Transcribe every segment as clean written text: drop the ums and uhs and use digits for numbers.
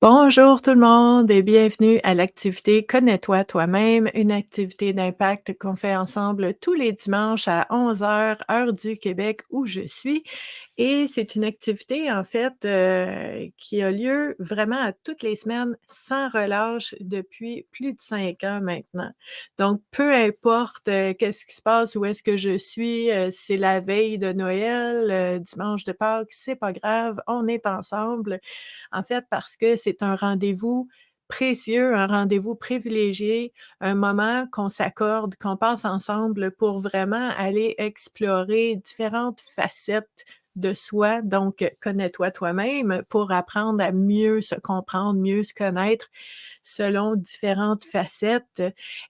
Bonjour tout le monde et bienvenue à l'activité Connais-toi toi-même, une activité d'impact qu'on fait ensemble tous les dimanches à 11 heures, heure du Québec où je suis. Et c'est une activité en fait qui a lieu vraiment à toutes les semaines sans relâche depuis plus de 5 ans maintenant. Donc peu importe qu'est-ce qui se passe, où est-ce que je suis, c'est la veille de Noël, dimanche de Pâques, c'est pas grave, on est ensemble en fait, parce que c'est un rendez-vous précieux, un rendez-vous privilégié, un moment qu'on s'accorde, qu'on passe ensemble pour vraiment aller explorer différentes facettes de soi. Donc, connais-toi toi-même pour apprendre à mieux se comprendre, mieux se connaître selon différentes facettes.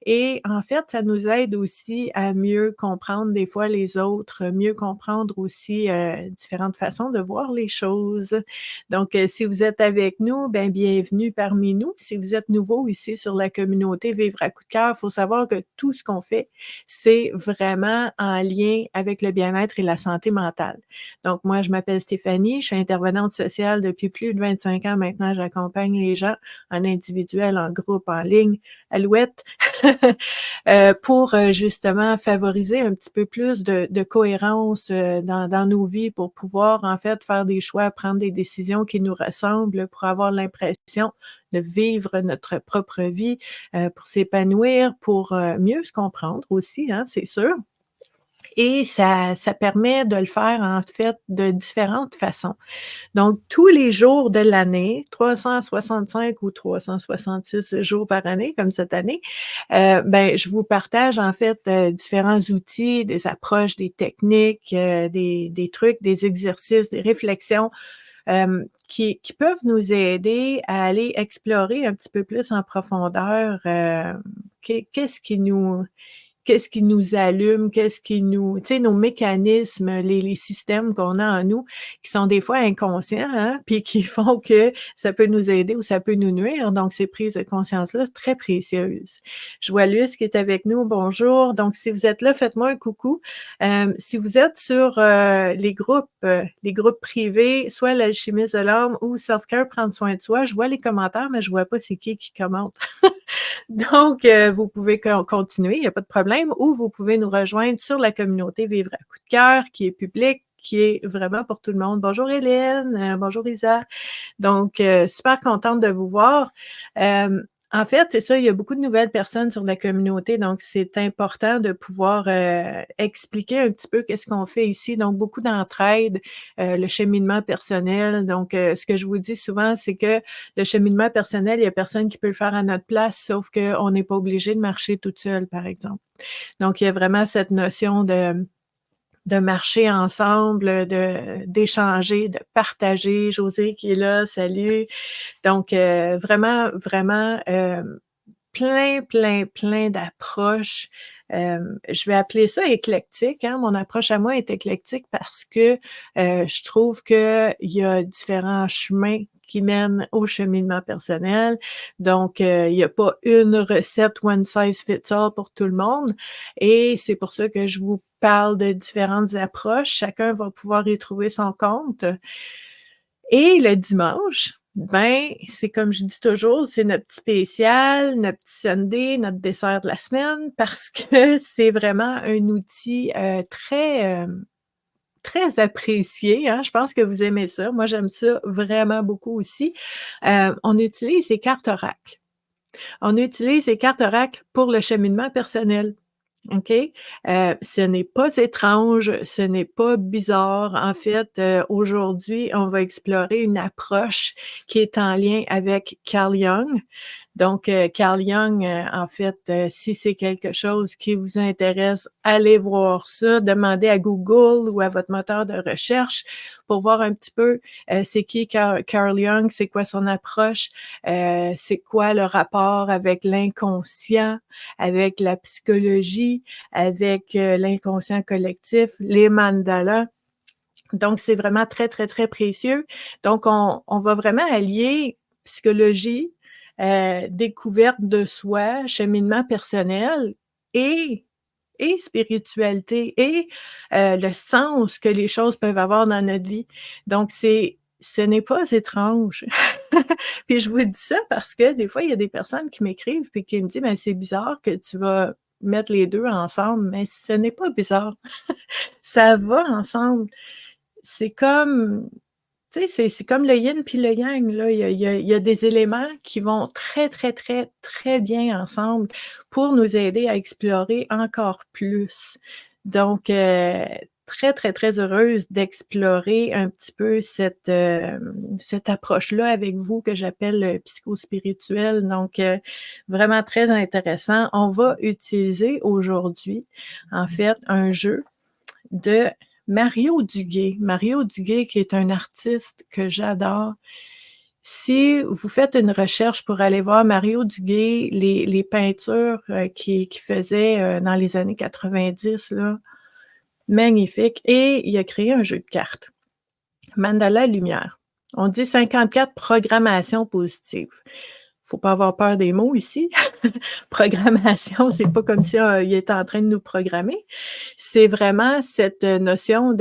Et en fait, ça nous aide aussi à mieux comprendre des fois les autres, mieux comprendre aussi différentes façons de voir les choses. Donc, si vous êtes avec nous, ben bienvenue parmi nous. Si vous êtes nouveau ici sur la communauté Vivre à coup de cœur, il faut savoir que tout ce qu'on fait, c'est vraiment en lien avec le bien-être et la santé mentale. Donc, moi, je m'appelle Stéphanie, je suis intervenante sociale depuis plus de 25 ans maintenant. J'accompagne les gens en individuel, en groupe, en ligne, alouette, pour justement favoriser un petit peu plus de cohérence dans nos vies pour pouvoir en fait faire des choix, prendre des décisions qui nous ressemblent pour avoir l'impression de vivre notre propre vie, pour s'épanouir, pour mieux se comprendre aussi, hein, c'est sûr. Et ça permet de le faire en fait de différentes façons. Donc, tous les jours de l'année, 365 ou 366 jours par année, comme cette année, ben, je vous partage en fait différents outils, des approches, des techniques, des trucs, des exercices, des réflexions qui peuvent nous aider à aller explorer un petit peu plus en profondeur qu'est-ce qui nous allume, qu'est-ce qui nous tu sais, nos mécanismes, les systèmes qu'on a en nous, qui sont des fois inconscients, hein, puis qui font que ça peut nous aider ou ça peut nous nuire. Donc, ces prises de conscience-là, très précieuses. Je vois Luce qui est avec nous. Bonjour. Donc, si vous êtes là, faites-moi un coucou. Si vous êtes sur les groupes privés, soit l'alchimiste de l'âme ou self-care, prendre soin de soi, je vois les commentaires, mais je vois pas c'est qui commente. Donc, vous pouvez continuer, il n'y a pas de problème, ou vous pouvez nous rejoindre sur la communauté Vivre à coup de cœur, qui est publique, qui est vraiment pour tout le monde. Bonjour Hélène, bonjour Isa. Donc, super contente de vous voir. En fait, c'est ça, il y a beaucoup de nouvelles personnes sur la communauté, donc c'est important de pouvoir expliquer un petit peu qu'est-ce qu'on fait ici. Donc, beaucoup d'entraide, le cheminement personnel. Donc, ce que je vous dis souvent, c'est que le cheminement personnel, il y a personne qui peut le faire à notre place, sauf qu'on n'est pas obligé de marcher toute seule, par exemple. Donc, il y a vraiment cette notion de marcher ensemble, d'échanger, de partager. José qui est là, salut. Donc, vraiment, vraiment, plein d'approches. Je vais appeler ça éclectique, hein. Mon approche à moi est éclectique parce que je trouve qu'il y a différents chemins qui mènent au cheminement personnel. Donc, il n'y a pas une recette one size fits all pour tout le monde. Et c'est pour ça que je vous parle de différentes approches. Chacun va pouvoir y trouver son compte. Et le dimanche, ben, c'est comme je dis toujours, c'est notre petit spécial, notre petit sundae, notre dessert de la semaine, parce que c'est vraiment un outil très apprécié, hein. Je pense que vous aimez ça. Moi, j'aime ça vraiment beaucoup aussi. On utilise les cartes oracles. On utilise les cartes oracles pour le cheminement personnel. OK? Ce n'est pas étrange, ce n'est pas bizarre. En fait, aujourd'hui, on va explorer une approche qui est en lien avec Carl Jung. Donc, Carl Jung, en fait, si c'est quelque chose qui vous intéresse, allez voir ça, demandez à Google ou à votre moteur de recherche pour voir un petit peu c'est qui Carl Jung, c'est quoi son approche, c'est quoi le rapport avec l'inconscient, avec la psychologie, avec l'inconscient collectif, les mandalas. Donc, c'est vraiment très précieux. Donc, on va vraiment allier psychologie, découverte de soi, cheminement personnel et spiritualité et le sens que les choses peuvent avoir dans notre vie. Donc, ce n'est pas étrange. Puis je vous dis ça parce que des fois, il y a des personnes qui m'écrivent puis qui me disent: «Ben, c'est bizarre que tu vas mettre les 2 ensemble», mais ce n'est pas bizarre. Ça va ensemble. C'est comme tu sais, c'est comme le yin puis le yang, là. Il y a des éléments qui vont très, très, très, très bien ensemble pour nous aider à explorer encore plus. Donc, très, très, très heureuse d'explorer un petit peu cette approche-là avec vous que j'appelle, psychospirituelle. Donc, vraiment très intéressant. On va utiliser aujourd'hui, en fait, un jeu de Mario Duguay. Mario Duguay qui est un artiste que j'adore. Si vous faites une recherche pour aller voir Mario Duguay, les peintures, qu'il faisait, dans les années 90 là, magnifique et il a créé un jeu de cartes, Mandala Lumière. On dit 54 programmations positives. Faut pas avoir peur des mots ici. Programmation, c'est pas comme si, il était en train de nous programmer. C'est vraiment cette notion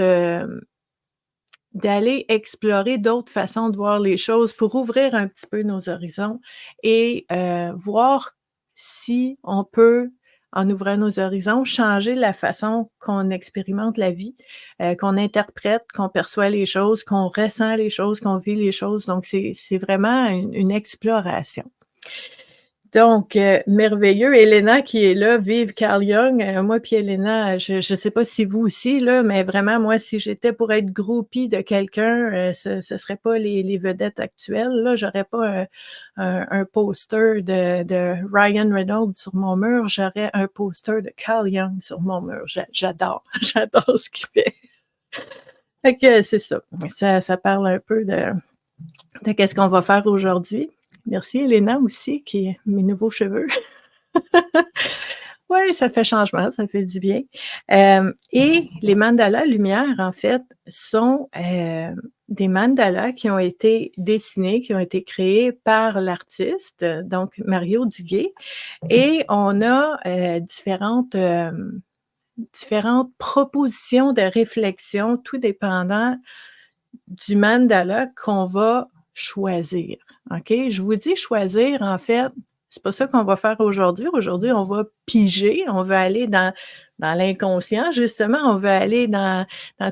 d'aller explorer d'autres façons de voir les choses pour ouvrir un petit peu nos horizons et voir si on peut, en ouvrant nos horizons, changer la façon qu'on expérimente la vie, qu'on interprète, qu'on perçoit les choses, qu'on ressent les choses, qu'on vit les choses. Donc c'est vraiment une exploration. Donc, merveilleux. Elena qui est là, vive Carl Jung. Moi puis Elena, je sais pas si vous aussi là, mais vraiment moi, si j'étais pour être groupie de quelqu'un, ce serait pas les vedettes actuelles là. J'aurais pas un poster de Ryan Reynolds sur mon mur, j'aurais un poster de Carl Jung sur mon mur. J'adore, j'adore ce qu'il fait. Fait que c'est ça. Ça parle un peu de qu'est-ce qu'on va faire aujourd'hui. Merci Elena aussi, qui est mes nouveaux cheveux. Oui, ça fait changement, ça fait du bien. Et les mandalas lumière, en fait, sont des mandalas qui ont été dessinés, qui ont été créés par l'artiste, donc Mario Duguay. Et on a différentes propositions de réflexion, tout dépendant du mandala qu'on va choisir. OK? Je vous dis choisir, en fait, c'est pas ça qu'on va faire aujourd'hui. Aujourd'hui, on va piger, on va aller dans l'inconscient, justement, on va aller dans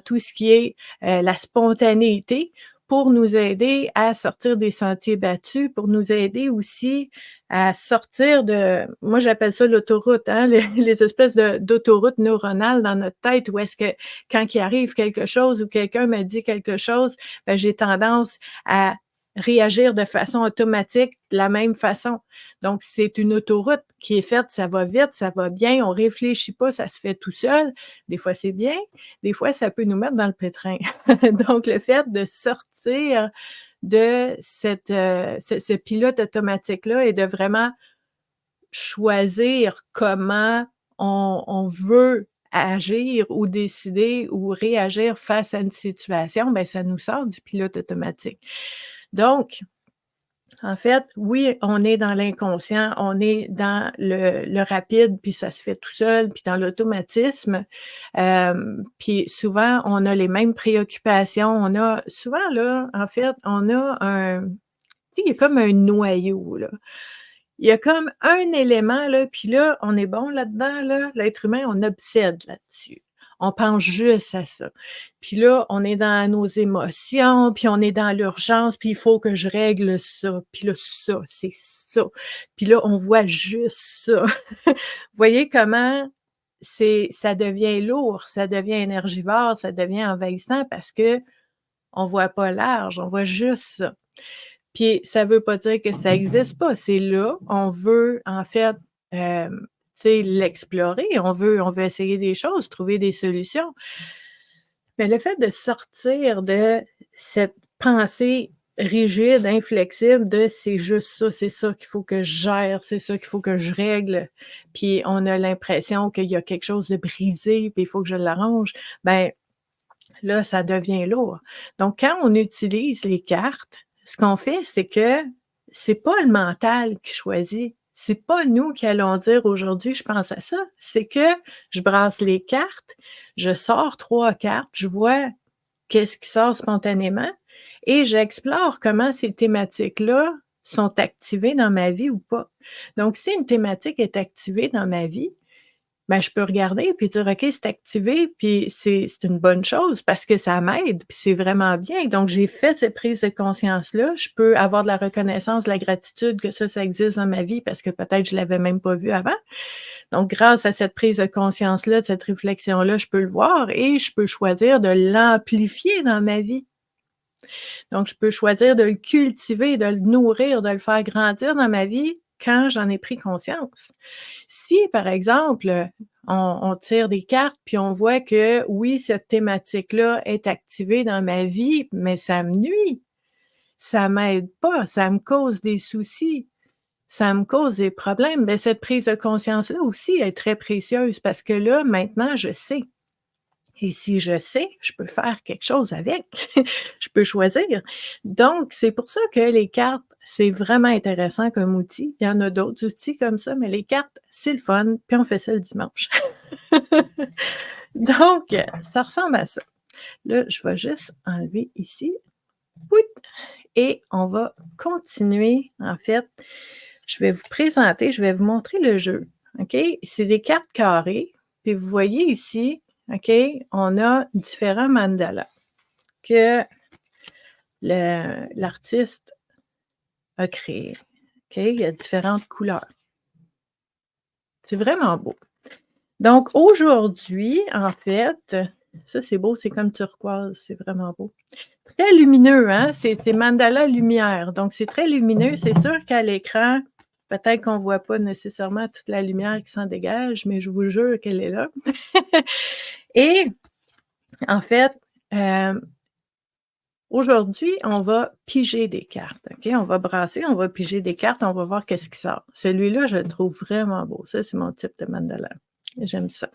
tout ce qui est la spontanéité pour nous aider à sortir des sentiers battus, pour nous aider aussi à sortir de, moi j'appelle ça l'autoroute, hein, les espèces d'autoroutes neuronales dans notre tête où est-ce que quand il arrive quelque chose ou quelqu'un me dit quelque chose, ben, j'ai tendance à réagir de façon automatique de la même façon. Donc, c'est une autoroute qui est faite, ça va vite, ça va bien, on réfléchit pas, ça se fait tout seul. Des fois, c'est bien, des fois, ça peut nous mettre dans le pétrin. Donc, le fait de sortir de ce pilote automatique-là et de vraiment choisir comment on veut agir ou décider ou réagir face à une situation, ben ça nous sort du pilote automatique. Donc, en fait, oui, on est dans l'inconscient, on est dans le rapide, puis ça se fait tout seul, puis dans l'automatisme. Puis souvent, on a les mêmes préoccupations. On a souvent, là, en fait, on a un tu sais, il y a comme un noyau, là. Il y a comme un élément, là, puis là, on est bon là-dedans, là, l'être humain, on obsède là-dessus. On pense juste à ça. Puis là, on est dans nos émotions, puis on est dans l'urgence, puis il faut que je règle ça, puis là, ça, c'est ça. Puis là, on voit juste ça. Vous voyez comment ça devient lourd, ça devient énergivore, ça devient envahissant parce que on voit pas large, on voit juste ça. Puis ça veut pas dire que ça existe pas, c'est là, on veut en fait, tu sais, l'explorer, on veut essayer des choses, trouver des solutions. Mais le fait de sortir de cette pensée rigide, inflexible de c'est juste ça, c'est ça qu'il faut que je gère, c'est ça qu'il faut que je règle, puis on a l'impression qu'il y a quelque chose de brisé, puis il faut que je l'arrange, ben là, ça devient lourd. Donc, quand on utilise les cartes, ce qu'on fait, c'est que c'est pas le mental qui choisit. C'est pas nous qui allons dire aujourd'hui, je pense à ça. C'est que je brasse les cartes, je sors 3 cartes, je vois qu'est-ce qui sort spontanément et j'explore comment ces thématiques-là sont activées dans ma vie ou pas. Donc si une thématique est activée dans ma vie, ben, je peux regarder puis dire: «OK, c'est activé, puis c'est une bonne chose parce que ça m'aide, puis c'est vraiment bien». Donc j'ai fait cette prise de conscience-là. Je peux avoir de la reconnaissance, de la gratitude que ça existe dans ma vie parce que peut-être je l'avais même pas vu avant. Donc grâce à cette prise de conscience-là, de cette réflexion-là, je peux le voir et je peux choisir de l'amplifier dans ma vie. Donc je peux choisir de le cultiver, de le nourrir, de le faire grandir dans ma vie quand j'en ai pris conscience. Si, par exemple, on tire des cartes puis on voit que oui, cette thématique-là est activée dans ma vie, mais ça me nuit, ça m'aide pas, ça me cause des soucis, ça me cause des problèmes, mais cette prise de conscience-là aussi est très précieuse parce que là, maintenant, je sais. Et si je sais, je peux faire quelque chose avec. Je peux choisir. Donc, c'est pour ça que les cartes, c'est vraiment intéressant comme outil. Il y en a d'autres outils comme ça, mais les cartes, c'est le fun, puis on fait ça le dimanche. Donc, ça ressemble à ça. Là, je vais juste enlever ici. Pouit! Et on va continuer. En fait, je vais vous présenter, je vais vous montrer le jeu. OK? C'est des cartes carrées. Puis vous voyez ici, OK, on a différents mandalas que l'artiste a créés. OK? Il y a différentes couleurs. C'est vraiment beau. Donc aujourd'hui, en fait, ça c'est beau, c'est comme turquoise, c'est vraiment beau. Très lumineux, hein? C'est mandala lumière, donc c'est très lumineux. C'est sûr qu'à l'écran, peut-être qu'on ne voit pas nécessairement toute la lumière qui s'en dégage, mais je vous jure qu'elle est là. Et en fait, aujourd'hui, on va piger des cartes, OK? On va brasser, on va piger des cartes, on va voir qu'est-ce qui sort. Celui-là, je le trouve vraiment beau. Ça, c'est mon type de mandala. J'aime ça.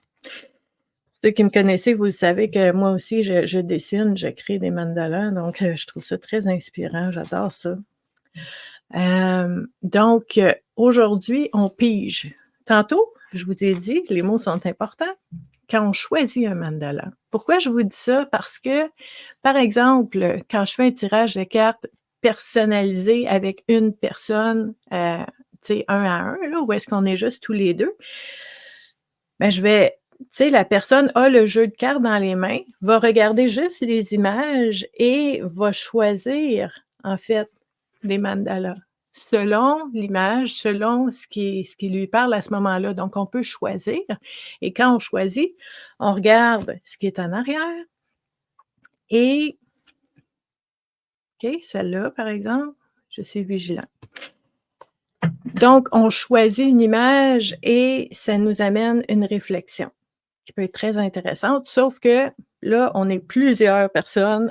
Ceux qui me connaissez, vous savez que moi aussi, je dessine, je crée des mandalas, donc je trouve ça très inspirant, j'adore ça. Donc, aujourd'hui, on pige. Tantôt, je vous ai dit, les mots sont importants, quand on choisit un mandala. Pourquoi je vous dis ça? Parce que, par exemple, quand je fais un tirage de cartes personnalisé avec une personne, tu sais, 1 à 1, là, où est-ce qu'on est juste tous les 2, ben je vais tu sais, la personne a le jeu de cartes dans les mains, va regarder juste les images et va choisir, en fait, des mandalas selon l'image, selon ce qui lui parle à ce moment-là. Donc on peut choisir et quand on choisit, on regarde ce qui est en arrière et OK, celle-là, par exemple, je suis vigilant. Donc on choisit une image et ça nous amène une réflexion qui peut être très intéressante, sauf que là, on est plusieurs personnes,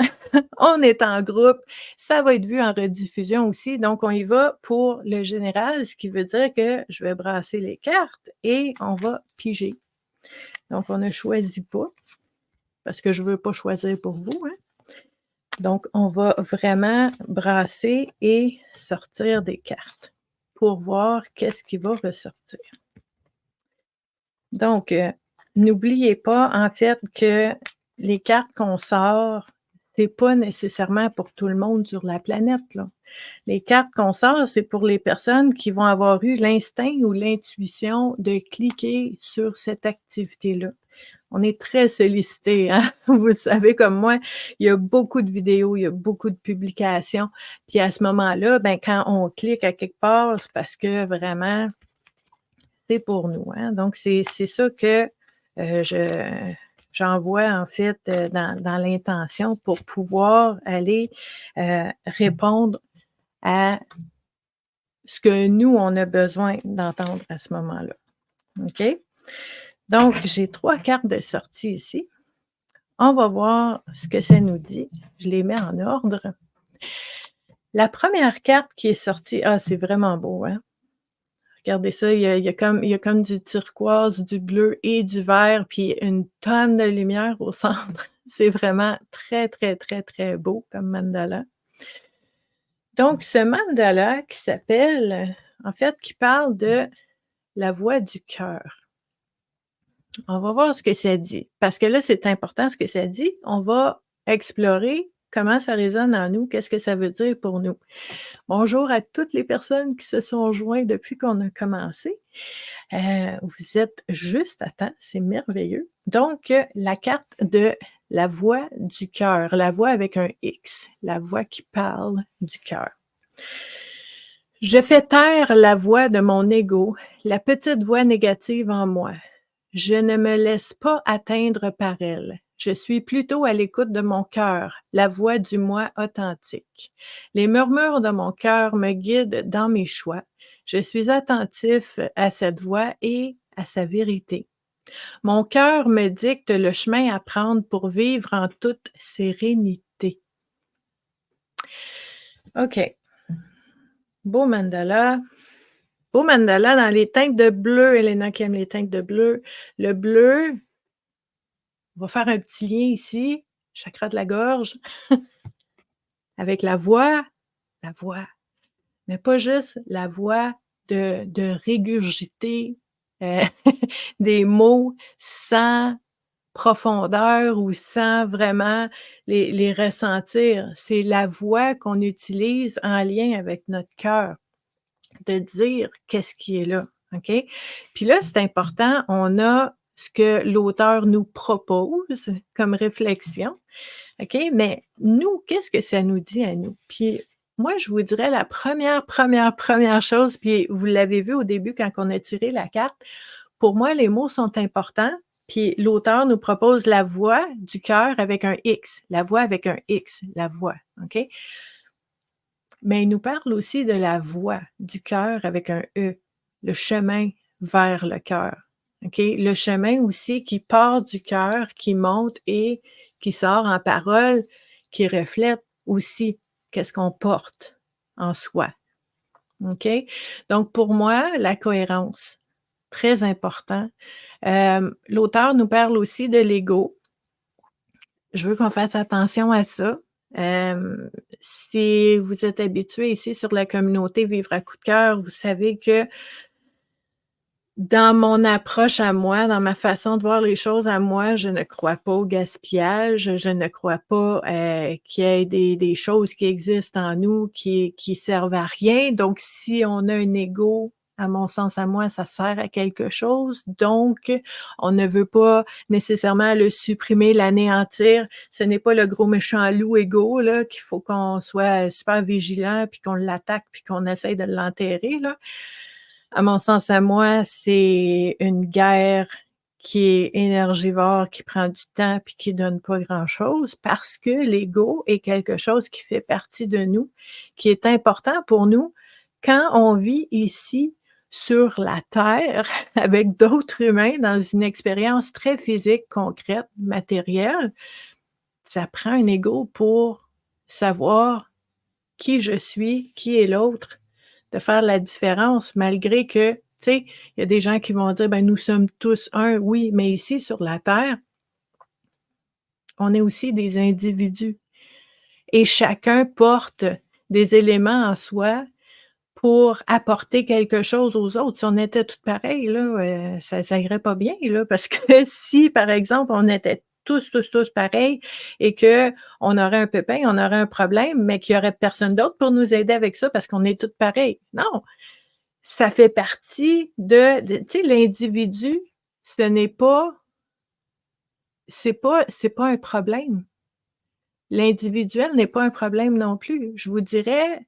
on est en groupe, ça va être vu en rediffusion aussi, donc on y va pour le général, ce qui veut dire que je vais brasser les cartes et on va piger. Donc on ne choisit pas, parce que je ne veux pas choisir pour vous, hein. Donc on va vraiment brasser et sortir des cartes pour voir qu'est-ce qui va ressortir. Donc, n'oubliez pas, en fait, que les cartes qu'on sort, c'est pas nécessairement pour tout le monde sur la planète, là. Les cartes qu'on sort, c'est pour les personnes qui vont avoir eu l'instinct ou l'intuition de cliquer sur cette activité-là. On est très sollicités, hein? Vous le savez comme moi, il y a beaucoup de vidéos, il y a beaucoup de publications. Puis à ce moment-là, ben, quand on clique à quelque part, c'est parce que vraiment c'est pour nous, hein. Donc c'est ça que, j'envoie en fait, dans l'intention pour pouvoir aller, répondre à ce que nous, on a besoin d'entendre à ce moment-là. OK? Donc j'ai 3 cartes de sortie ici. On va voir ce que ça nous dit. Je les mets en ordre. La première carte qui est sortie, ah, c'est vraiment beau, hein? Regardez ça, il y a comme du turquoise, du bleu et du vert, puis une tonne de lumière au centre. C'est vraiment très, très, très, très beau comme mandala. Donc ce mandala qui s'appelle, en fait, qui parle de la voix du cœur. On va voir ce que ça dit, parce que là, c'est important ce que ça dit. On va explorer comment ça résonne en nous, qu'est-ce que ça veut dire pour nous. Bonjour à toutes les personnes qui se sont jointes depuis qu'on a commencé. Vous êtes juste à temps, c'est merveilleux. Donc, la carte de la voix du cœur, la voix avec un X, la voix qui parle du cœur. Je fais taire la voix de mon ego, la petite voix négative en moi. Je ne me laisse pas atteindre par elle. Je suis plutôt à l'écoute de mon cœur, la voix du moi authentique. Les murmures de mon cœur me guident dans mes choix. Je suis attentif à cette voix et à sa vérité. Mon cœur me dicte le chemin à prendre pour vivre en toute sérénité. OK. Beau mandala. Beau mandala dans les teintes de bleu. Elena qui aime les teintes de bleu. Le bleu, on va faire un petit lien ici, chakra de la gorge, avec la voix, mais pas juste la voix de régurgiter des mots sans profondeur ou sans vraiment les ressentir. C'est la voix qu'on utilise en lien avec notre cœur, de dire qu'est-ce qui est là, OK? Puis là, c'est important, on a ce que l'auteur nous propose comme réflexion, OK? Mais nous, qu'est-ce que ça nous dit à nous? Puis moi, je vous dirais la première chose, puis vous l'avez vu au début quand on a tiré la carte, pour moi, les mots sont importants, puis l'auteur nous propose la voix du cœur avec un X, la voix avec un X, la voix, OK? Mais il nous parle aussi de la voix du cœur avec un E, le chemin vers le cœur, OK? Le chemin aussi qui part du cœur, qui monte et qui sort en parole, qui reflète aussi qu'est-ce qu'on porte en soi, OK? Donc pour moi, la cohérence, très important. L'auteur nous parle aussi de l'ego. Je veux qu'on fasse attention à ça. Si vous êtes habitués ici sur la communauté Vivre à coup de cœur, vous savez que dans mon approche à moi, dans ma façon de voir les choses à moi, je ne crois pas au gaspillage, je ne crois pas, qu'il y ait des choses qui existent en nous qui servent à rien. Donc si on a un ego, à mon sens à moi, ça sert à quelque chose. Donc on ne veut pas nécessairement le supprimer, l'anéantir. Ce n'est pas le gros méchant loup égo là, qu'il faut qu'on soit super vigilant, puis qu'on l'attaque, puis qu'on essaye de l'enterrer là. À mon sens à moi, c'est une guerre qui est énergivore, qui prend du temps puis qui donne pas grand-chose parce que l'ego est quelque chose qui fait partie de nous, qui est important pour nous quand on vit ici sur la terre avec d'autres humains dans une expérience très physique, concrète, matérielle. Ça prend un ego pour savoir qui je suis, qui est l'autre, de faire la différence malgré que, tu sais, il y a des gens qui vont dire: «Ben, nous sommes tous un». Oui, mais ici sur la terre, on est aussi des individus et chacun porte des éléments en soi pour apporter quelque chose aux autres. Si on était tous pareils là, ça irait pas bien là, parce que si, par exemple, on était tous pareils et qu'on aurait un pépin, on aurait un problème, mais qu'il y aurait personne d'autre pour nous aider avec ça parce qu'on est tous pareils. Non! Ça fait partie de tu sais, l'individu, ce n'est pas c'est pas un problème. L'individuel n'est pas un problème non plus. Je vous dirais,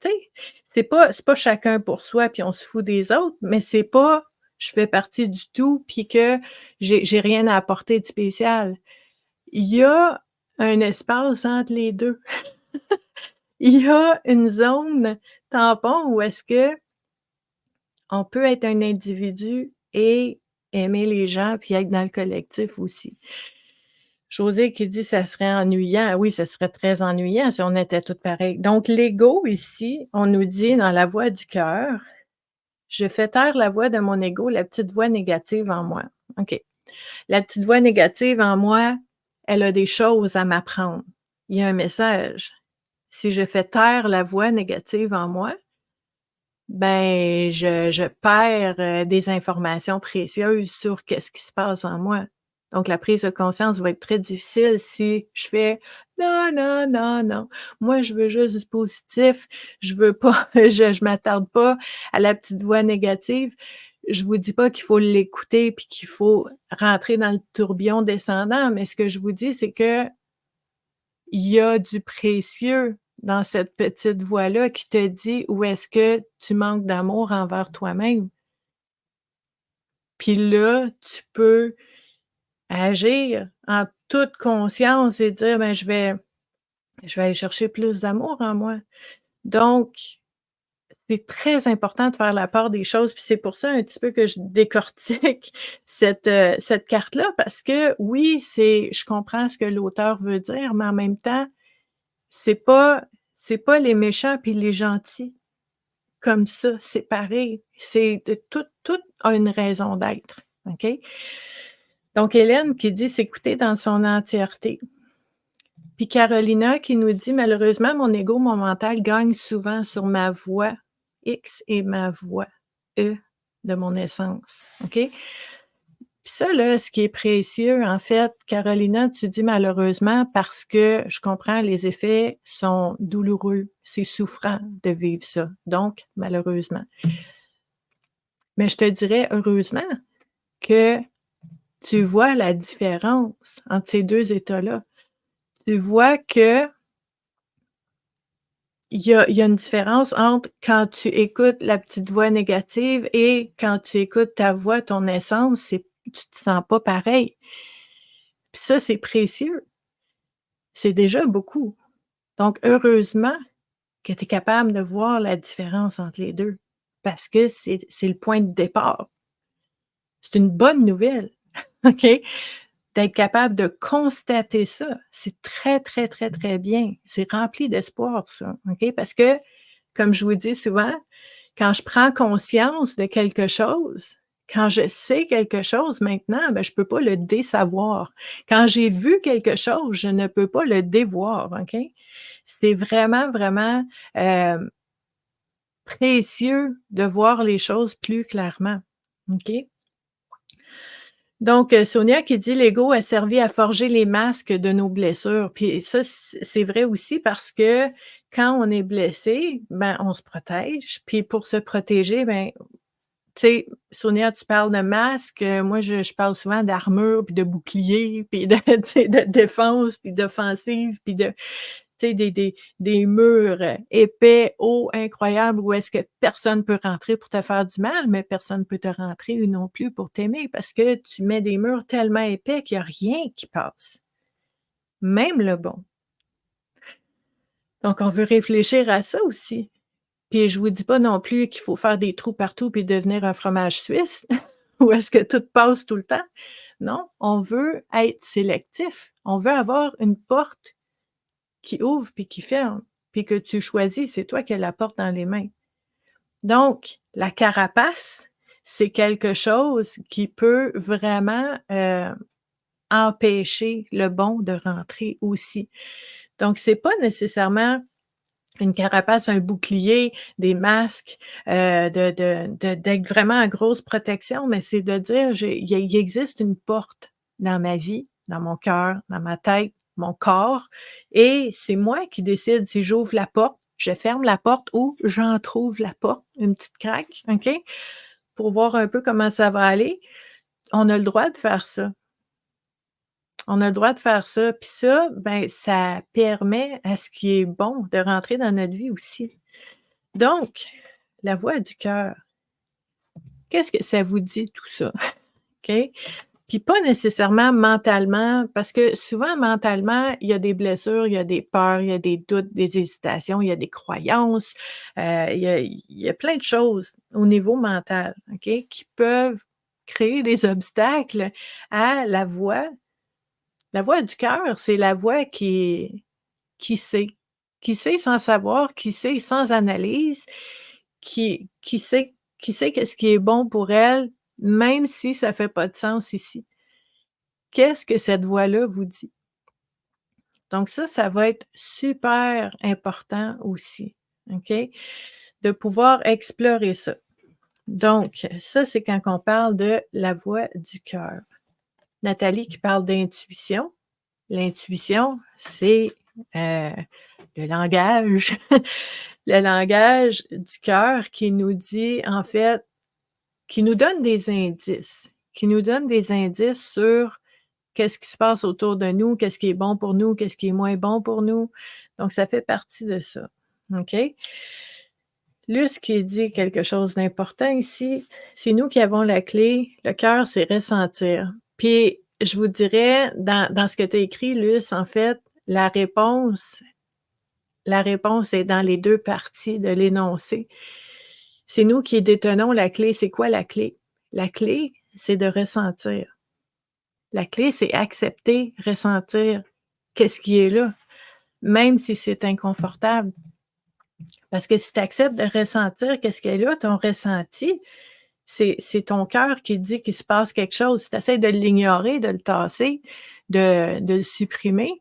tu sais, c'est pas chacun pour soi puis on se fout des autres, mais c'est pas je fais partie du tout puis que j'ai rien à apporter de spécial. Il y a un espace entre les 2. Il y a une zone tampon où est-ce que on peut être un individu et aimer les gens puis être dans le collectif aussi. José qui dit: «Ça serait ennuyant». Oui, ça serait très ennuyant si on était toutes pareilles. Donc l'ego ici, on nous dit dans la voix du cœur: «Je fais taire la voix de mon ego, la petite voix négative en moi». OK. La petite voix négative en moi, elle a des choses à m'apprendre. Il y a un message. Si je fais taire la voix négative en moi, ben, je perds, des informations précieuses sur qu'est-ce qui se passe en moi. Donc la prise de conscience va être très difficile si je fais: «Non, non, non, non, moi je veux juste du positif, je veux pas je m'attarde pas à la petite voix négative». Je vous dis pas qu'il faut l'écouter puis qu'il faut rentrer dans le tourbillon descendant, mais ce que je vous dis, c'est que il y a du précieux dans cette petite voix-là qui te dit où est-ce que tu manques d'amour envers toi-même. Puis là, tu peux agir en toute conscience et dire: «Ben, je vais aller chercher plus d'amour en moi». Donc, c'est très important de faire la part des choses, puis c'est pour ça un petit peu que je décortique cette carte-là parce que oui, je comprends ce que l'auteur veut dire, mais en même temps, c'est pas c'est pas les méchants puis les gentils comme ça, séparés. C'est de tout a une raison d'être, OK? Donc Hélène qui dit s'écouter dans son entièreté. Puis Carolina qui nous dit: «Malheureusement, mon ego, mon mental gagne souvent sur ma voix X et ma voix E de mon essence». OK? Puis ça là, ce qui est précieux en fait, Carolina, tu dis: «Malheureusement» parce que je comprends, les effets sont douloureux, c'est souffrant de vivre ça, donc malheureusement. Mais je te dirais heureusement que tu vois la différence entre ces 2 états-là. Tu vois que il y a une différence entre quand tu écoutes la petite voix négative et quand tu écoutes ta voix, ton essence, tu te sens pas pareil. Puis ça, c'est précieux. C'est déjà beaucoup. Donc heureusement que tu es capable de voir la différence entre les 2 parce que c'est le point de départ. C'est une bonne nouvelle, OK? D'être capable de constater ça, c'est très, très, très, très bien. C'est rempli d'espoir ça, OK? Parce que, comme je vous dis souvent, quand je prends conscience de quelque chose, quand je sais quelque chose maintenant, ben, je peux pas le désavoir. Quand j'ai vu quelque chose, je ne peux pas le dévoir, OK? C'est vraiment, vraiment, précieux de voir les choses plus clairement, OK? Donc, Sonia qui dit: «L'ego a servi à forger les masques de nos blessures». Puis ça, c'est vrai aussi parce que quand on est blessé, ben, on se protège. Puis pour se protéger, ben, tu sais, Sonia, tu parles de masque, moi je parle souvent d'armure, puis de bouclier, puis de tu sais, de défense, puis d'offensive, puis de tu sais, des murs, épais, hauts, incroyables, où est-ce que personne peut rentrer pour te faire du mal, mais personne peut te rentrer non plus pour t'aimer parce que tu mets des murs tellement épais qu'il y a rien qui passe, même le bon. Donc on veut réfléchir à ça aussi. Puis je vous dis pas non plus qu'il faut faire des trous partout puis devenir un fromage suisse, où est-ce que tout passe tout le temps. Non, on veut être sélectif. On veut avoir une porte qui ouvre puis qui ferme, puis que tu choisis, c'est toi qui as la porte dans les mains. Donc, la carapace, c'est quelque chose qui peut vraiment, empêcher le bon de rentrer aussi. Donc c'est pas nécessairement une carapace, un bouclier, des masques, d'être vraiment en grosse protection, mais c'est de dire: «J'ai il existe une porte dans ma vie, dans mon cœur, dans ma tête, mon corps et c'est moi qui décide si j'ouvre la porte, je ferme la porte ou j'entrouvre la porte, une petite craque, OK? Pour voir un peu comment ça va aller». On a le droit de faire ça. On a le droit de faire ça, puis ça, ben, ça permet à ce qui est bon de rentrer dans notre vie aussi. Donc, la voix du cœur, qu'est-ce que ça vous dit tout ça? OK? Puis pas nécessairement mentalement, parce que souvent mentalement, il y a des blessures, il y a des peurs, il y a des doutes, des hésitations, il y a des croyances, il y a plein de choses au niveau mental, OK? Qui peuvent créer des obstacles à la voix. La voix du cœur, c'est la voix qui sait. Qui sait sans savoir, qui sait sans analyse, qui sait qu'est-ce qui est bon pour elle, même si ça fait pas de sens ici. Qu'est-ce que cette voix-là vous dit? Donc ça va être super important aussi, OK? De pouvoir explorer ça. Donc ça, c'est quand on parle de la voix du cœur. Nathalie qui parle d'intuition. L'intuition, c'est, heu, le langage le langage du cœur qui nous dit, en fait, qui nous donne des indices, qui nous donne des indices sur qu'est-ce qui se passe autour de nous, qu'est-ce qui est bon pour nous, qu'est-ce qui est moins bon pour nous. Donc ça fait partie de ça, OK? Là, ce qui dit quelque chose d'important ici, c'est nous qui avons la clé. Le cœur, c'est ressentir. Puis, je vous dirais, dans ce que tu as écrit, Luce, en fait, la réponse la réponse est dans les 2 parties de l'énoncé. C'est nous qui détenons la clé. C'est quoi la clé? La clé, c'est de ressentir. La clé, c'est accepter, ressentir qu'est-ce qui est là, même si c'est inconfortable. Parce que si tu acceptes de ressentir qu'est-ce qui est là, ton ressenti, c'est ton cœur qui dit qu'il se passe quelque chose. Si tu essaies de l'ignorer, de le tasser, de le supprimer,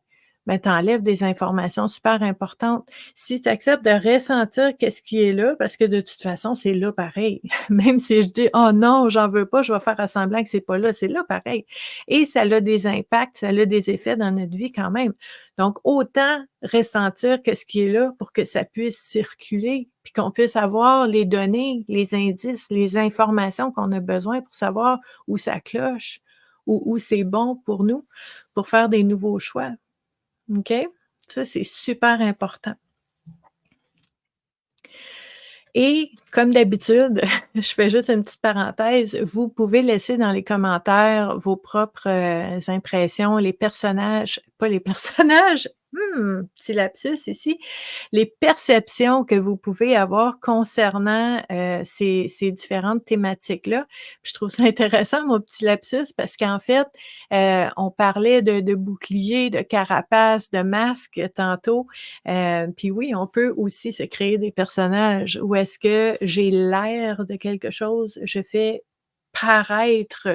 ben, tu enlèves des informations super importantes. Si tu acceptes de ressentir qu'est-ce qui est là, parce que de toute façon, c'est là pareil. Même si je dis: «Oh non, j'en veux pas, je vais faire à semblant que c'est pas là», c'est là pareil. Et ça a des impacts, ça a des effets dans notre vie quand même. Donc autant ressentir qu'est-ce qui est là pour que ça puisse circuler, puis qu'on puisse avoir les données, les indices, les informations qu'on a besoin pour savoir où ça cloche, où c'est bon pour nous, pour faire des nouveaux choix. OK? Ça, c'est super important. Et comme d'habitude, je fais juste une petite parenthèse, vous pouvez laisser dans les commentaires vos propres, impressions, les personnages pas les personnages, petit lapsus ici, les perceptions que vous pouvez avoir concernant, ces différentes thématiques-là. Puis je trouve ça intéressant, mon petit lapsus, parce qu'en fait, on parlait de bouclier, de carapace, de masque tantôt. Puis oui, on peut aussi se créer des personnages où est-ce que j'ai l'air de quelque chose, je fais paraître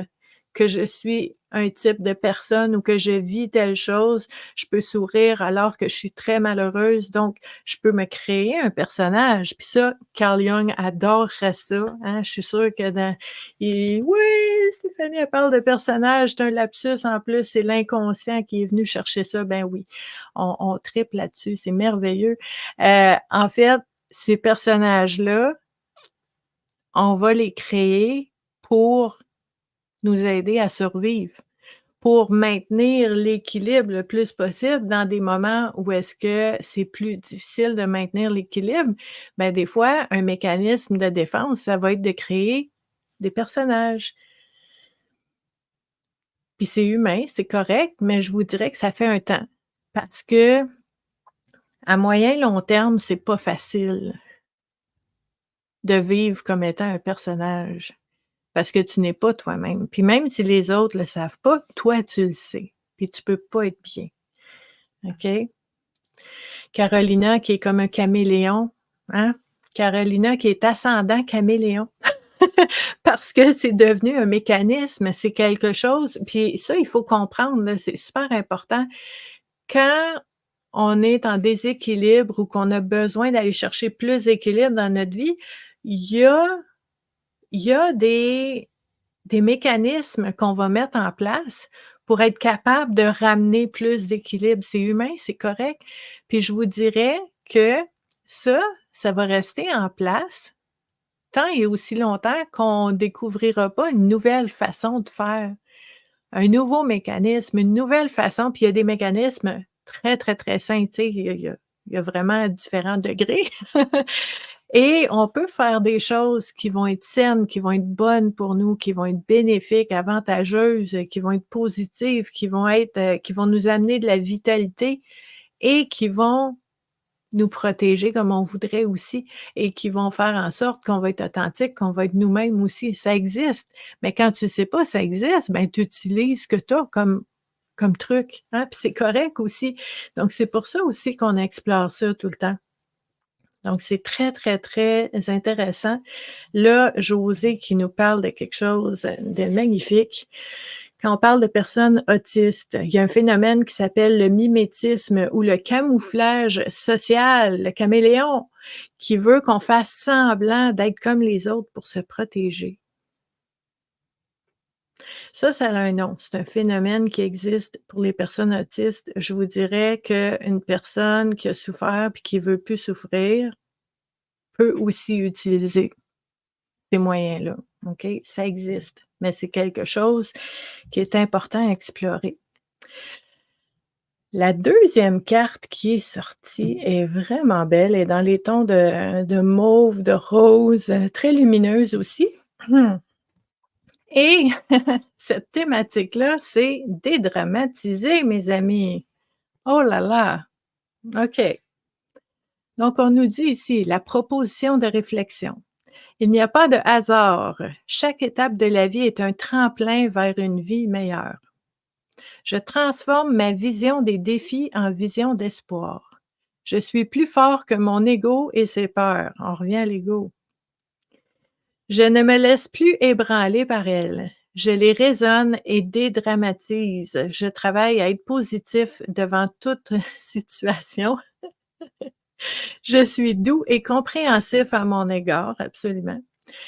que je suis un type de personne ou que je vis telle chose. Je peux sourire alors que je suis très malheureuse, donc je peux me créer un personnage. Puis ça, Carl Jung adorerait ça, hein. Je suis sûre que oui, Stéphanie, elle parle de personnage, c'est un lapsus en plus, c'est l'inconscient qui est venu chercher ça. Ben oui, on tripe là-dessus, c'est merveilleux. En fait, ces personnages-là, on va les créer pour nous aider à survivre, pour maintenir l'équilibre le plus possible dans des moments où est-ce que c'est plus difficile de maintenir l'équilibre. Ben, des fois, un mécanisme de défense, ça va être de créer des personnages. Puis c'est humain, c'est correct, mais je vous dirais que ça fait un temps. Parce que à moyen long terme, c'est pas facile de vivre comme étant un personnage. Parce que tu n'es pas toi-même. Puis même si les autres le savent pas, toi, tu le sais. Puis tu peux pas être bien. OK? Carolina qui est comme un caméléon, hein? Carolina qui est ascendant caméléon. Parce que c'est devenu un mécanisme, c'est quelque chose puis ça, il faut comprendre, là, c'est super important. Quand on est en déséquilibre ou qu'on a besoin d'aller chercher plus d'équilibre dans notre vie, il y a il y a des mécanismes qu'on va mettre en place pour être capable de ramener plus d'équilibre. C'est humain, c'est correct. Puis je vous dirais que ça va rester en place tant et aussi longtemps qu'on découvrira pas une nouvelle façon de faire, un nouveau mécanisme, une nouvelle façon. Puis il y a des mécanismes très, très, très sains, tu sais, il y a vraiment différents degrés. Et on peut faire des choses qui vont être saines, qui vont être bonnes pour nous, qui vont être bénéfiques, avantageuses, qui vont être positives, qui vont nous amener de la vitalité et qui vont nous protéger comme on voudrait aussi et qui vont faire en sorte qu'on va être authentique, qu'on va être nous-mêmes aussi. Ça existe, mais quand tu sais pas ça existe, ben tu utilises ce que tu as comme truc, hein, puis c'est correct aussi. Donc c'est pour ça aussi qu'on explore ça tout le temps. Donc, c'est très, très, très intéressant. Là, José qui nous parle de quelque chose de magnifique. Quand on parle de personnes autistes, il y a un phénomène qui s'appelle le mimétisme ou le camouflage social, le caméléon, qui veut qu'on fasse semblant d'être comme les autres pour se protéger. Ça a un nom. C'est un phénomène qui existe pour les personnes autistes. Je vous dirais qu'une personne qui a souffert puis qui veut plus souffrir peut aussi utiliser ces moyens-là, OK? Ça existe, mais c'est quelque chose qui est important à explorer. La deuxième carte qui est sortie est vraiment belle, elle est dans les tons de mauve, de rose, très lumineuse aussi. Et cette thématique-là, c'est dédramatiser, mes amis. Oh là là! OK. Donc on nous dit ici la proposition de réflexion. Il n'y a pas de hasard. Chaque étape de la vie est un tremplin vers une vie meilleure. Je transforme ma vision des défis en vision d'espoir. Je suis plus fort que mon ego et ses peurs. On revient à l'ego. Je ne me laisse plus ébranler par elles. Je les raisonne et dédramatise. Je travaille à être positif devant toute situation. Je suis doux et compréhensif à mon égard, absolument.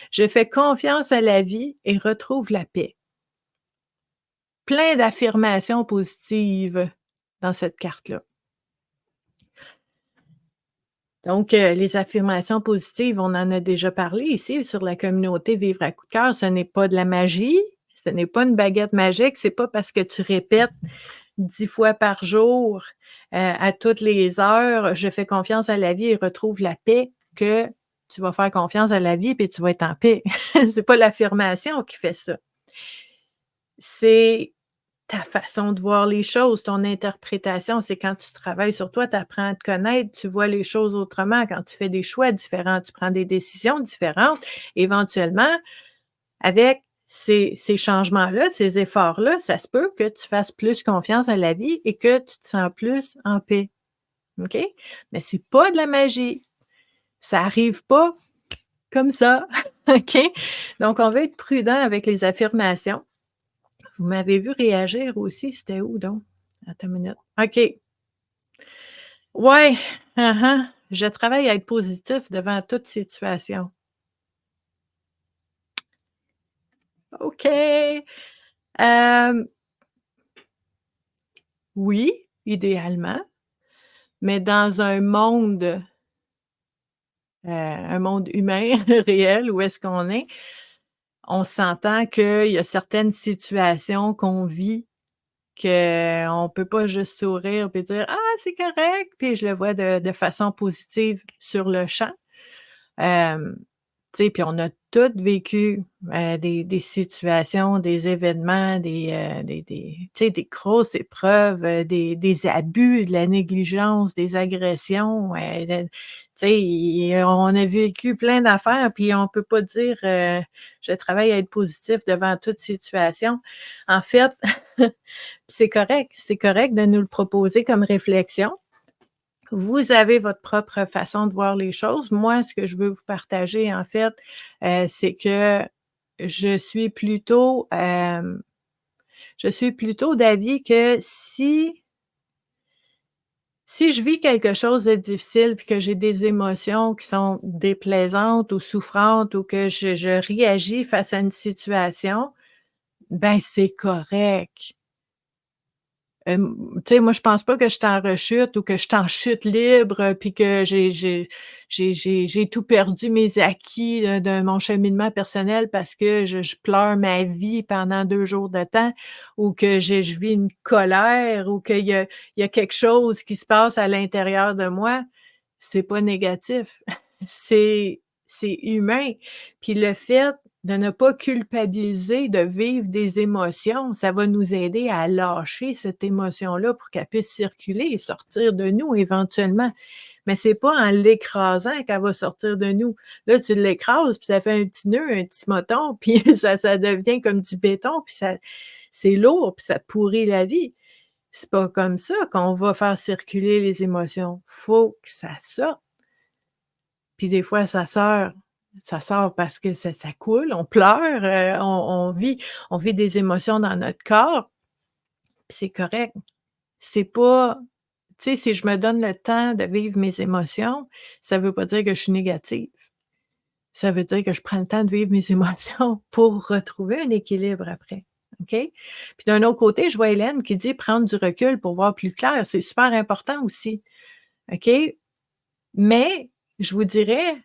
Je fais confiance à la vie et retrouve la paix. Plein d'affirmations positives dans cette carte-là. Donc, les affirmations positives, on en a déjà parlé ici sur la communauté Vivre à coup de cœur. Ce n'est pas de la magie, ce n'est pas une baguette magique. C'est pas parce que tu répètes 10 fois par jour, à toutes les heures: «Je fais confiance à la vie et retrouve la paix», que tu vas faire confiance à la vie et tu vas être en paix. C'est pas l'affirmation qui fait ça. C'est ta façon de voir les choses, ton interprétation. C'est quand tu travailles sur toi, tu apprends à te connaître, tu vois les choses autrement. Quand tu fais des choix différents, tu prends des décisions différentes. Éventuellement, avec ces changements-là, ces efforts-là, ça se peut que tu fasses plus confiance à la vie et que tu te sens plus en paix. OK? Mais c'est pas de la magie. Ça arrive pas comme ça. OK? Donc, on veut être prudent avec les affirmations. Vous m'avez vu réagir aussi, c'était où donc? Attends une minute. OK. Ouais, je travaille à être positif devant toute situation. OK. Hem, oui, idéalement, mais dans un monde humain réel où est-ce qu'on est, on s'entend qu'il y a certaines situations qu'on vit qu'on peut pas juste sourire puis dire: «Ah, c'est correct», puis je le vois de façon positive sur le champ. Hem, tu sais, puis on a toutes vécu, des situations, des événements, des tu sais, des grosses épreuves, des abus, de la négligence, des agressions, de tu sais, on a vécu plein d'affaires, puis on peut pas dire, «Je travaille à être positif devant toute situation». En fait, c'est correct de nous le proposer comme réflexion. Vous avez votre propre façon de voir les choses. Moi, ce que je veux vous partager, en fait, c'est que je suis plutôt, je suis plutôt d'avis que si je vis quelque chose de difficile, puis que j'ai des émotions qui sont déplaisantes ou souffrantes ou que je réagis face à une situation, ben, c'est correct. Tu sais, moi, je pense pas que je suis en rechute ou que je suis en chute libre, puis que j'ai tout perdu mes acquis, de mon cheminement personnel parce que je pleure ma vie pendant 2 jours de temps ou que je vis une colère ou qu'il y a quelque chose qui se passe à l'intérieur de moi. C'est pas négatif. C'est humain. Puis le fait de ne pas culpabiliser, de vivre des émotions, ça va nous aider à lâcher cette émotion-là pour qu'elle puisse circuler et sortir de nous éventuellement. Mais c'est pas en l'écrasant qu'elle va sortir de nous. Là, tu l'écrases, puis ça fait un petit nœud, un petit moton, puis ça devient comme du béton, puis ça c'est lourd, puis ça pourrit la vie. C'est pas comme ça qu'on va faire circuler les émotions. Faut que ça sorte. Puis des fois, ça sort parce que ça coule, on pleure, on vit des émotions dans notre corps, puis c'est correct. C'est pas tu sais, si je me donne le temps de vivre mes émotions, ça veut pas dire que je suis négative. Ça veut dire que je prends le temps de vivre mes émotions pour retrouver un équilibre après. OK? Puis d'un autre côté, je vois Hélène qui dit: «Prendre du recul pour voir plus clair». C'est super important aussi, OK? Mais je vous dirais,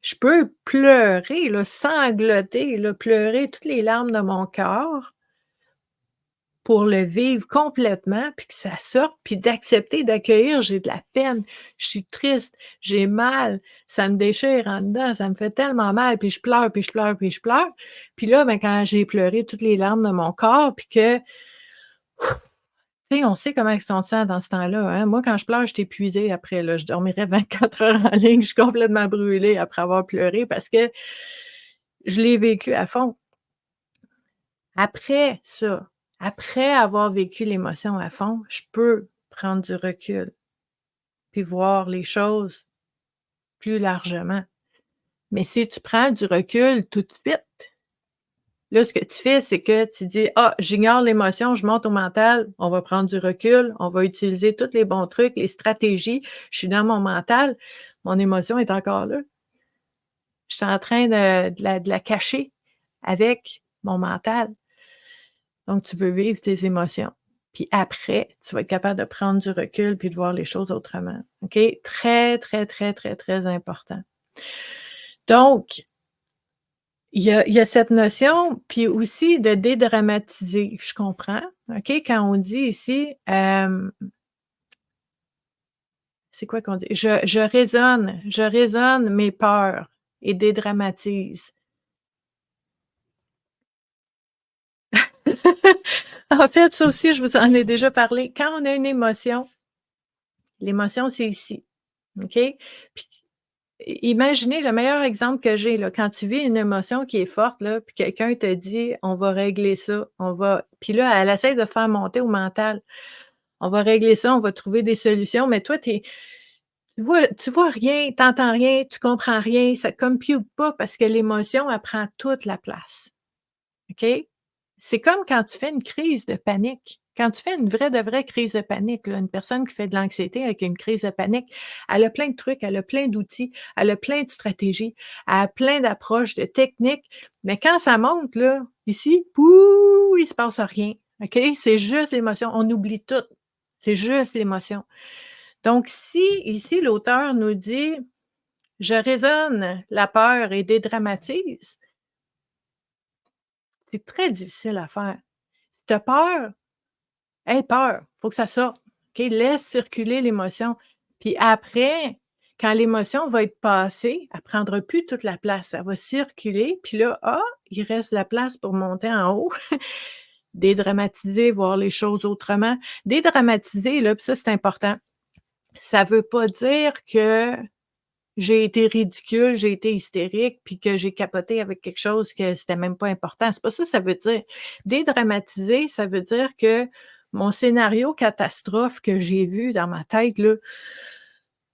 je peux pleurer, là, sangloter, là, pleurer toutes les larmes de mon corps pour le vivre complètement, puis que ça sorte, puis d'accepter, d'accueillir, j'ai de la peine, je suis triste, j'ai mal, ça me déchire en dedans, ça me fait tellement mal, puis je pleure, puis je pleure, puis je pleure. Puis là, ben, quand j'ai pleuré toutes les larmes de mon corps, puis que, tu sais, on sait comment est-ce qu'on se sent dans ce temps-là, hein. Moi, quand je pleure, je suis épuisée après, là, je dormirais 24 heures en ligne, je suis complètement brûlée après avoir pleuré parce que je l'ai vécu à fond. Après ça, après avoir vécu l'émotion à fond, je peux prendre du recul, puis voir les choses plus largement. Mais si tu prends du recul tout de suite, là, ce que tu fais, c'est que tu dis: «Ah, j'ignore l'émotion, je monte au mental, on va prendre du recul, on va utiliser tous les bons trucs, les stratégies. Je suis dans mon mental, mon émotion est encore là. Je suis en train de la cacher avec mon mental». Donc tu veux vivre tes émotions. Puis après, tu vas être capable de prendre du recul puis de voir les choses autrement. OK? Très, très, très, très, très important. Donc, il y a cette notion, puis aussi de dédramatiser. Je comprends, OK? Quand on dit ici, c'est quoi qu'on dit? Je raisonne mes peurs et dédramatise. En fait, ça aussi, je vous en ai déjà parlé. Quand on a une émotion, l'émotion, c'est ici, OK? Puis imaginez le meilleur exemple que j'ai, là, quand tu vis une émotion qui est forte, là, puis quelqu'un te dit: «On va régler ça, on va» puis là, elle essaie de faire monter au mental. «On va régler ça, on va trouver des solutions», mais toi, tu vois rien, tu entends rien, tu comprends rien, ça compute pas parce que l'émotion, elle prend toute la place. OK? C'est comme quand tu fais une crise de panique. Quand tu fais une vraie de vraie crise de panique, là, une personne qui fait de l'anxiété avec une crise de panique, elle a plein de trucs, elle a plein d'outils, elle a plein de stratégies, elle a plein d'approches, de techniques, mais quand ça monte là, ici, pouh, il se passe rien, OK? C'est juste l'émotion, on oublie tout. C'est juste l'émotion. Donc si ici l'auteur nous dit: «Je raisonne la peur et dédramatise», c'est très difficile à faire. Si tu as peur, aie peur, faut que ça sorte, OK? Laisse circuler l'émotion. Puis après, quand l'émotion va être passée, elle prendra plus toute la place, elle va circuler, puis là, ah, il reste la place pour monter en haut. Dédramatiser, voir les choses autrement. Dédramatiser, là, puis ça, c'est important, ça veut pas dire que j'ai été ridicule, j'ai été hystérique, puis que j'ai capoté avec quelque chose que c'était même pas important. C'est pas ça, ça veut dire. Dédramatiser, ça veut dire que mon scénario catastrophe que j'ai vu dans ma tête, là,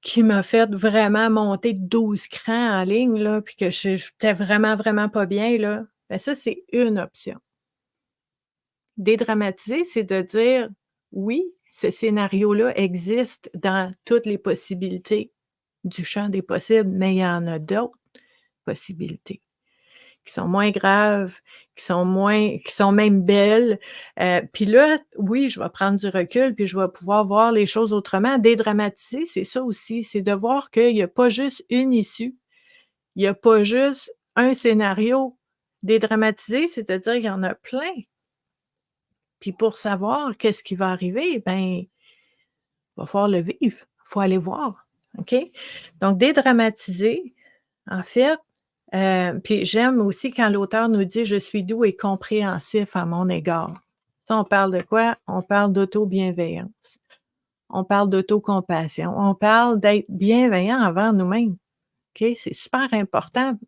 qui m'a fait vraiment monter de 12 crans en ligne, là, puis que j'étais vraiment, vraiment pas bien, là, ben ça, c'est une option. Dédramatiser, c'est de dire: «Oui, ce scénario-là existe dans toutes les possibilités du champ des possibles, mais il y en a d'autres possibilités qui sont moins graves, qui sont même belles». Puis là, oui, je vais prendre du recul, puis je vais pouvoir voir les choses autrement. Dédramatiser, c'est ça aussi, c'est de voir qu'il y a pas juste une issue, il y a pas juste un scénario. Dédramatiser, c'est-à-dire qu'il y en a plein. Puis pour savoir qu'est-ce qui va arriver, ben, va falloir le vivre, il faut aller voir, OK? Donc dédramatiser, en fait, puis j'aime aussi quand l'auteur nous dit: «Je suis doux et compréhensif à mon égard». Ça, on parle de quoi? On parle d'auto-bienveillance, on parle d'autocompassion, on parle d'être bienveillant envers nous-mêmes, OK? C'est super important.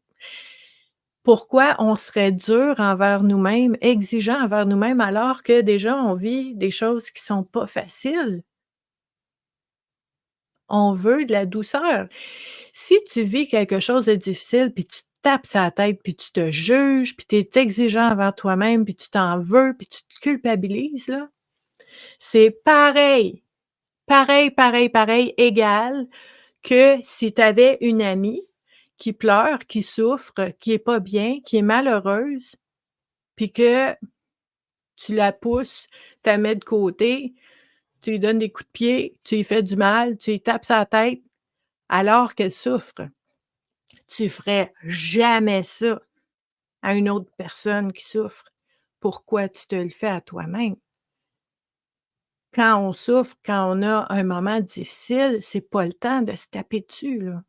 Pourquoi on serait dur envers nous-mêmes, exigeant envers nous-mêmes, alors que déjà on vit des choses qui sont pas faciles? On veut de la douceur. Si tu vis quelque chose de difficile, puis tu te tapes sur la tête, puis tu te juges, puis tu es exigeant envers toi-même, puis tu t'en veux, puis tu te culpabilises, là, c'est pareil, pareil, pareil, pareil, égal que si tu avais une amie qui pleure, qui souffre, qui est pas bien, qui est malheureuse, puis que tu la pousses, tu la mets de côté, tu lui donnes des coups de pied, tu lui fais du mal, tu lui tapes sa tête alors qu'elle souffre. Tu ferais jamais ça à une autre personne qui souffre. Pourquoi tu te le fais à toi-même? Quand on souffre, quand on a un moment difficile, c'est pas le temps de se taper dessus, là.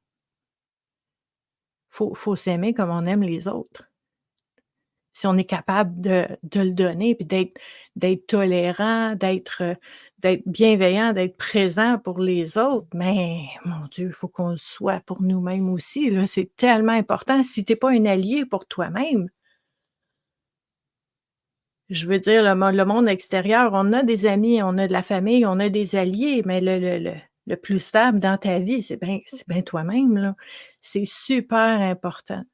Faut s'aimer comme on aime les autres. Si on est capable de le donner, puis d'être tolérant, d'être bienveillant, d'être présent pour les autres, mais mon Dieu, il faut qu'on le soit pour nous-mêmes aussi, là, c'est tellement important. Si tu es pas un allié pour toi-même, je veux dire le monde extérieur, on a des amis, on a de la famille, on a des alliés, mais le plus stable dans ta vie, c'est bien toi-même, là. C'est super important.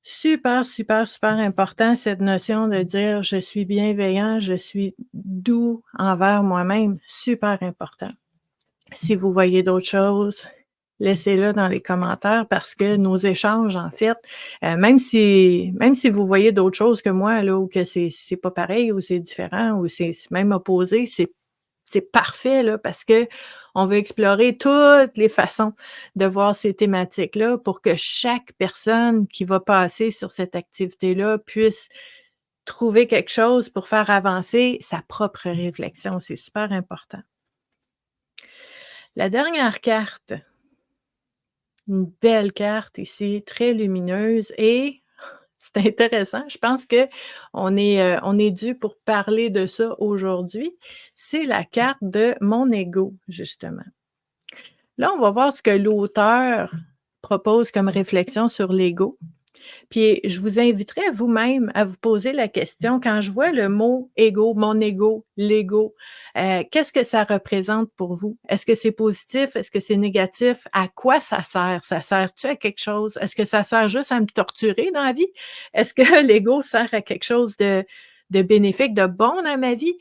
Super, super, super important cette notion de dire: «Je suis bienveillant, je suis doux envers moi-même», super important. Si vous voyez d'autres choses, laissez-le dans les commentaires parce que nos échanges, en fait, même si vous voyez d'autres choses que moi là, ou que c'est pas pareil ou c'est différent ou c'est même opposé, c'est parfait là, parce qu'on veut explorer toutes les façons de voir ces thématiques-là pour que chaque personne qui va passer sur cette activité-là puisse trouver quelque chose pour faire avancer sa propre réflexion. C'est super important. La dernière carte, une belle carte ici, très lumineuse et c'est intéressant. Je pense qu'on est dû pour parler de ça aujourd'hui. C'est la carte de mon ego, justement. Là, on va voir ce que l'auteur propose comme réflexion sur l'ego. Puis je vous inviterai vous-même à vous poser la question, quand je vois le mot ego, mon ego, l'ego, qu'est-ce que ça représente pour vous? Est-ce que c'est positif? Est-ce que c'est négatif? À quoi ça sert? Ça sert-tu à quelque chose? Est-ce que ça sert juste à me torturer dans la vie? Est-ce que l'ego sert à quelque chose de bénéfique, de bon dans ma vie?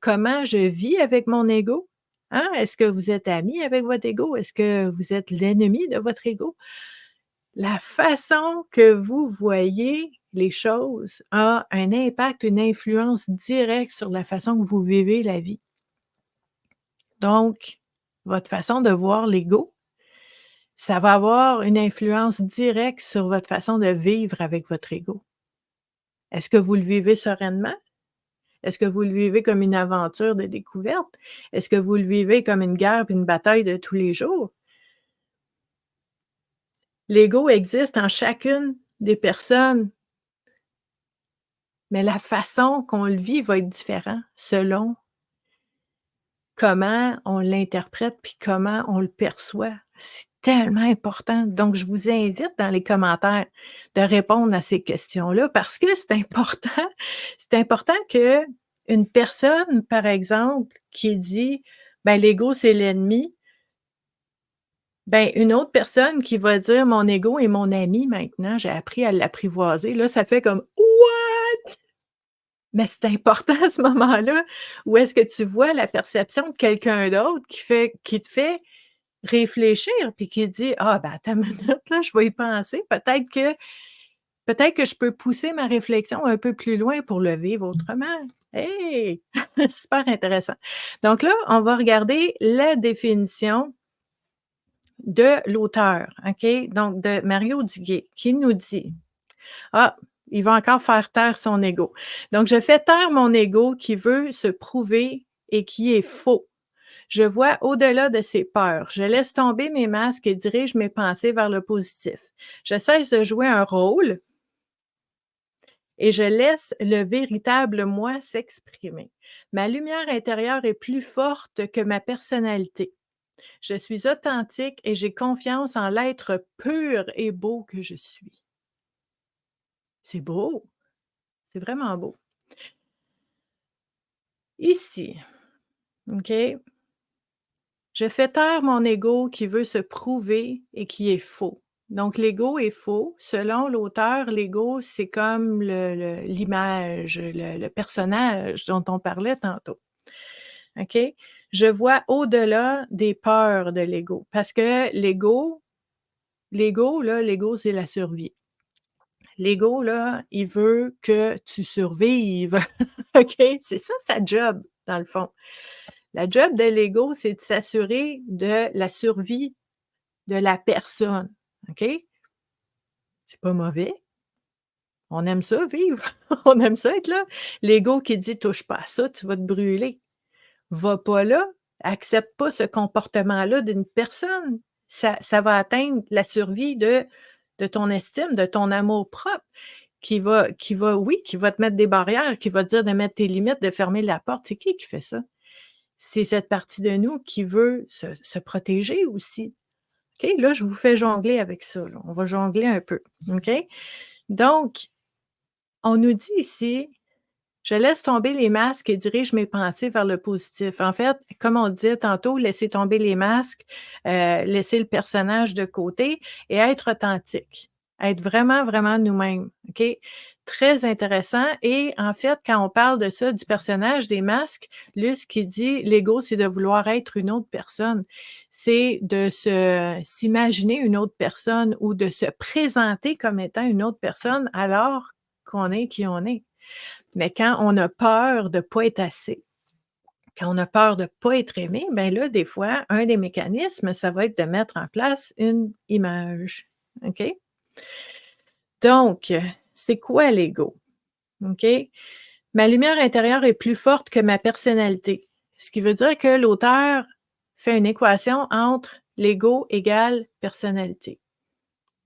Comment je vis avec mon ego? Hein? Est-ce que vous êtes ami avec votre ego? Est-ce que vous êtes l'ennemi de votre ego? La façon que vous voyez les choses a un impact, une influence directe sur la façon que vous vivez la vie. Donc, votre façon de voir l'ego, ça va avoir une influence directe sur votre façon de vivre avec votre ego. Est-ce que vous le vivez sereinement? Est-ce que vous le vivez comme une aventure de découverte? Est-ce que vous le vivez comme une guerre et une bataille de tous les jours? L'ego existe en chacune des personnes, mais la façon qu'on le vit va être différente selon comment on l'interprète puis comment on le perçoit. C'est tellement important. Donc, je vous invite dans les commentaires de répondre à ces questions-là parce que c'est important. C'est important que une personne, par exemple, qui dit: «Ben, l'ego, c'est l'ennemi», ben, une autre personne qui va dire: «Mon ego est mon ami maintenant, j'ai appris à l'apprivoiser», là, ça fait comme: «What?» Mais c'est important à ce moment-là, où est-ce que tu vois la perception de quelqu'un d'autre qui te fait réfléchir, puis qui dit: «Ah ben, attends une minute là, je vais y penser. Peut-être que je peux pousser ma réflexion un peu plus loin pour le vivre autrement». Hey! Super intéressant. Donc là, on va regarder la définition de l'auteur, OK? Donc de Mario Duguay, qui nous dit: «Ah, il va encore faire taire son ego. Donc je fais taire mon ego qui veut se prouver et qui est faux. Je vois au-delà de ses peurs. Je laisse tomber mes masques et dirige mes pensées vers le positif. Je cesse de jouer un rôle et je laisse le véritable moi s'exprimer. Ma lumière intérieure est plus forte que ma personnalité. Je suis authentique et j'ai confiance en l'être pur et beau que je suis.» C'est beau, c'est vraiment beau. Ici, OK? Je fais taire mon ego qui veut se prouver et qui est faux. Donc l'ego est faux. Selon l'auteur, l'ego, c'est comme l'image, le personnage dont on parlait tantôt. OK? Je vois au-delà des peurs de l'ego parce que l'ego, là, l'ego, c'est la survie. L'ego, là, il veut que tu survives. OK? C'est ça sa job, dans le fond. La job de l'ego, c'est de s'assurer de la survie de la personne. OK? C'est pas mauvais. On aime ça vivre. On aime ça être là. L'ego qui dit: «Touche pas à ça, tu vas te brûler». Va pas là, accepte pas ce comportement-là d'une personne. Ça va atteindre la survie de ton estime, de ton amour-propre qui va te mettre des barrières, qui va te dire de mettre tes limites, de fermer la porte. C'est qui fait ça? C'est cette partie de nous qui veut se protéger aussi. OK? Là, je vous fais jongler avec ça, là. On va jongler un peu. OK? Donc, on nous dit ici: «Je laisse tomber les masques et dirige mes pensées vers le positif». En fait, comme on disait tantôt, laisser tomber les masques, laisser le personnage de côté et être authentique. Être vraiment, vraiment nous-mêmes, OK? Très intéressant et en fait, quand on parle de ça, du personnage, des masques, lui, ce qu'il dit, l'ego, c'est de vouloir être une autre personne. C'est de s'imaginer une autre personne ou de se présenter comme étant une autre personne alors qu'on est qui on est. Mais quand on a peur de ne pas être assez, quand on a peur de ne pas être aimé, bien là, des fois, un des mécanismes, ça va être de mettre en place une image. OK? Donc, c'est quoi l'ego? OK? Ma lumière intérieure est plus forte que ma personnalité. Ce qui veut dire que l'auteur fait une équation entre l'ego égale personnalité.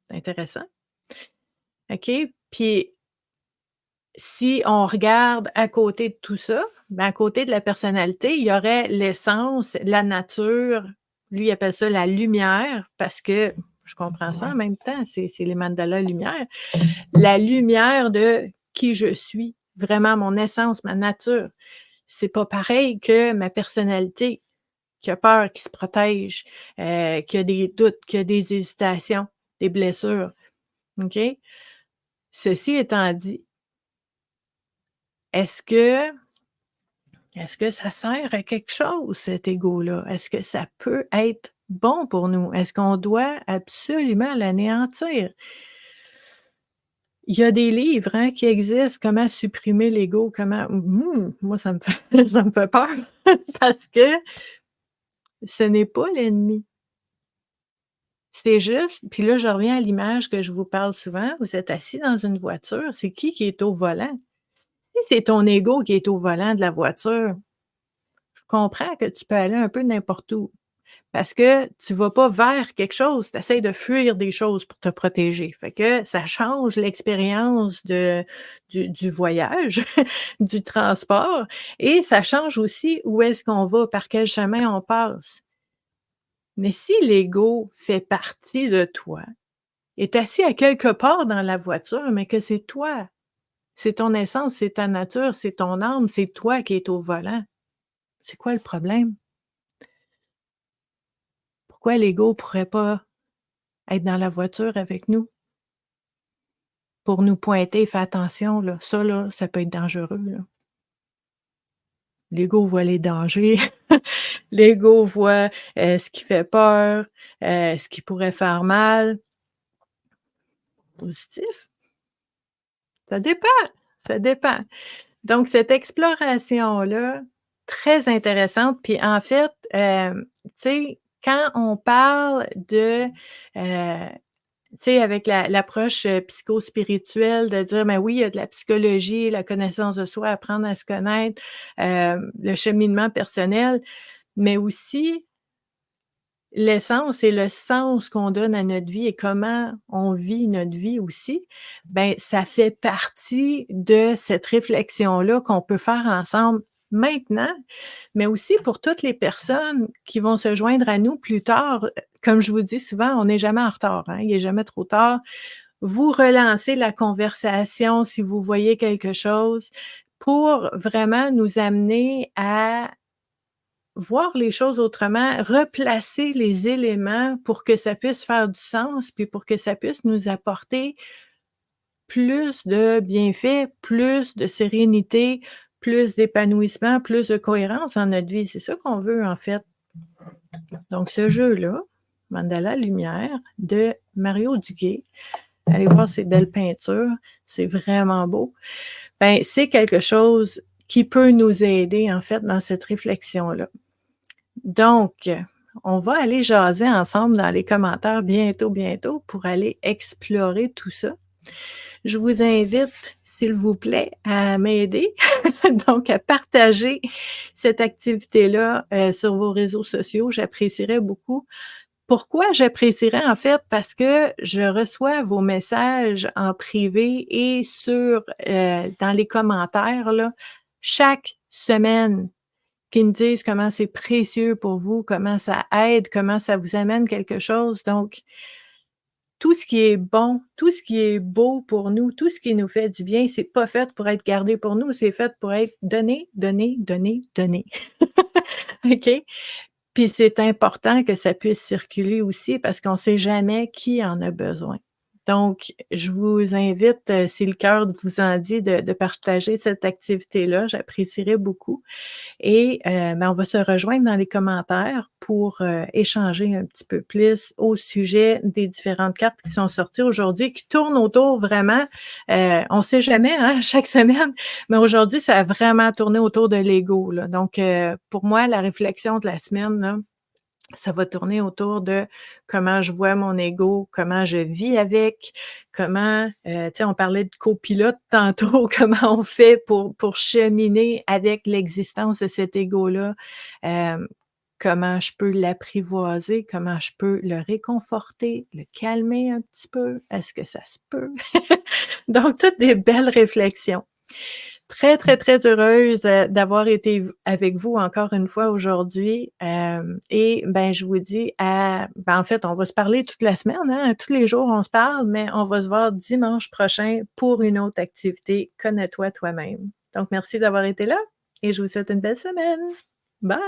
C'est intéressant. OK? Puis si on regarde à côté de tout ça, ben, à côté de la personnalité, il y aurait l'essence, la nature. Lui, il appelle ça la lumière parce que je comprends ça en même temps, c'est les mandalas lumière. La lumière de qui je suis, vraiment mon essence, ma nature. C'est pas pareil que ma personnalité qui a peur, qui se protège, qui a des doutes, qui a des hésitations, des blessures. OK? Ceci étant dit, est-ce que Est-ce que ça sert à quelque chose, cet ego-là? Est-ce que ça peut être bon pour nous? Est-ce qu'on doit absolument l'anéantir? Il y a des livres, hein, qui existent, «Comment supprimer l'ego», comment moi ça me fait ça me fait peur parce que ce n'est pas l'ennemi. C'est juste puis là, je reviens à l'image que je vous parle souvent, vous êtes assis dans une voiture, c'est qui est au volant? Si c'est ton ego qui est au volant de la voiture, je comprends que tu peux aller un peu n'importe où. Parce que tu vas pas vers quelque chose, tu essaies de fuir des choses pour te protéger. Fait que ça change l'expérience du voyage, du transport et ça change aussi où est-ce qu'on va, par quel chemin on passe. Mais si l'ego fait partie de toi, est assis à quelque part dans la voiture, mais que c'est toi, c'est ton essence, c'est ta nature, c'est ton âme, c'est toi qui es au volant, c'est quoi le problème? Pourquoi l'ego pourrait pas être dans la voiture avec nous? Pour nous pointer, fais attention là, ça là, ça peut être dangereux là. L'ego voit les dangers, l'ego voit, ce qui fait peur, ce qui pourrait faire mal. Positif? Ça dépend, ça dépend. Donc cette exploration-là, très intéressante, puis en fait, tu sais, quand on parle de, tu sais, avec l'approche, psychospirituelle de dire: «Ben oui, il y a de la psychologie, la connaissance de soi, apprendre à se connaître, le cheminement personnel», mais aussi l'essence et le sens qu'on donne à notre vie et comment on vit notre vie aussi, ben ça fait partie de cette réflexion-là qu'on peut faire ensemble maintenant, mais aussi pour toutes les personnes qui vont se joindre à nous plus tard. Comme je vous dis souvent, on n'est jamais en retard, hein, il est jamais trop tard. Vous relancez la conversation si vous voyez quelque chose pour vraiment nous amener à voir les choses autrement, replacer les éléments pour que ça puisse faire du sens, puis pour que ça puisse nous apporter plus de bienfaits, plus de sérénité, plus d'épanouissement, plus de cohérence dans notre vie. C'est ça qu'on veut, en fait. Donc ce jeu-là, Mandala Lumière de Mario Duguay, Allez voir ces belles peintures, c'est vraiment beau. Ben, c'est quelque chose qui peut nous aider, en fait, dans cette réflexion-là. Donc, on va aller jaser ensemble dans les commentaires bientôt, bientôt pour aller explorer tout ça. Je vous invite, s'il vous plaît, à m'aider, donc à partager cette activité-là, sur vos réseaux sociaux. J'apprécierais beaucoup. Pourquoi j'apprécierais, en fait? Parce que je reçois vos messages en privé et dans les commentaires, là, chaque semaine qui me disent comment c'est précieux pour vous, comment ça aide, comment ça vous amène quelque chose. Donc, tout ce qui est bon, tout ce qui est beau pour nous, tout ce qui nous fait du bien, c'est pas fait pour être gardé pour nous, c'est fait pour être donné, donné, donné, donné. OK? Puis c'est important que ça puisse circuler aussi parce qu'on sait jamais qui en a besoin. Donc, je vous invite, si le cœur vous en dit, de partager cette activité-là, j'apprécierais beaucoup. Et ben, on va se rejoindre dans les commentaires pour, échanger un petit peu plus au sujet des différentes cartes qui sont sorties aujourd'hui, qui tournent autour vraiment, on ne sait jamais, hein, chaque semaine, mais aujourd'hui, ça a vraiment tourné autour de l'ego, là. Donc, pour moi, la réflexion de la semaine, là, ça va tourner autour de comment je vois mon ego, comment je vis avec, comment, tu sais, on parlait de copilote tantôt, comment on fait pour cheminer avec l'existence de cet ego-là, comment je peux l'apprivoiser, comment je peux le réconforter, le calmer un petit peu, est-ce que ça se peut? Donc toutes des belles réflexions. Très, très, très heureuse, d'avoir été avec vous encore une fois aujourd'hui, et ben, je vous dis en fait, on va se parler toute la semaine, hein, tous les jours on se parle, mais on va se voir dimanche prochain pour une autre activité Connais-toi toi-même. Donc merci d'avoir été là et je vous souhaite une belle semaine. Bye!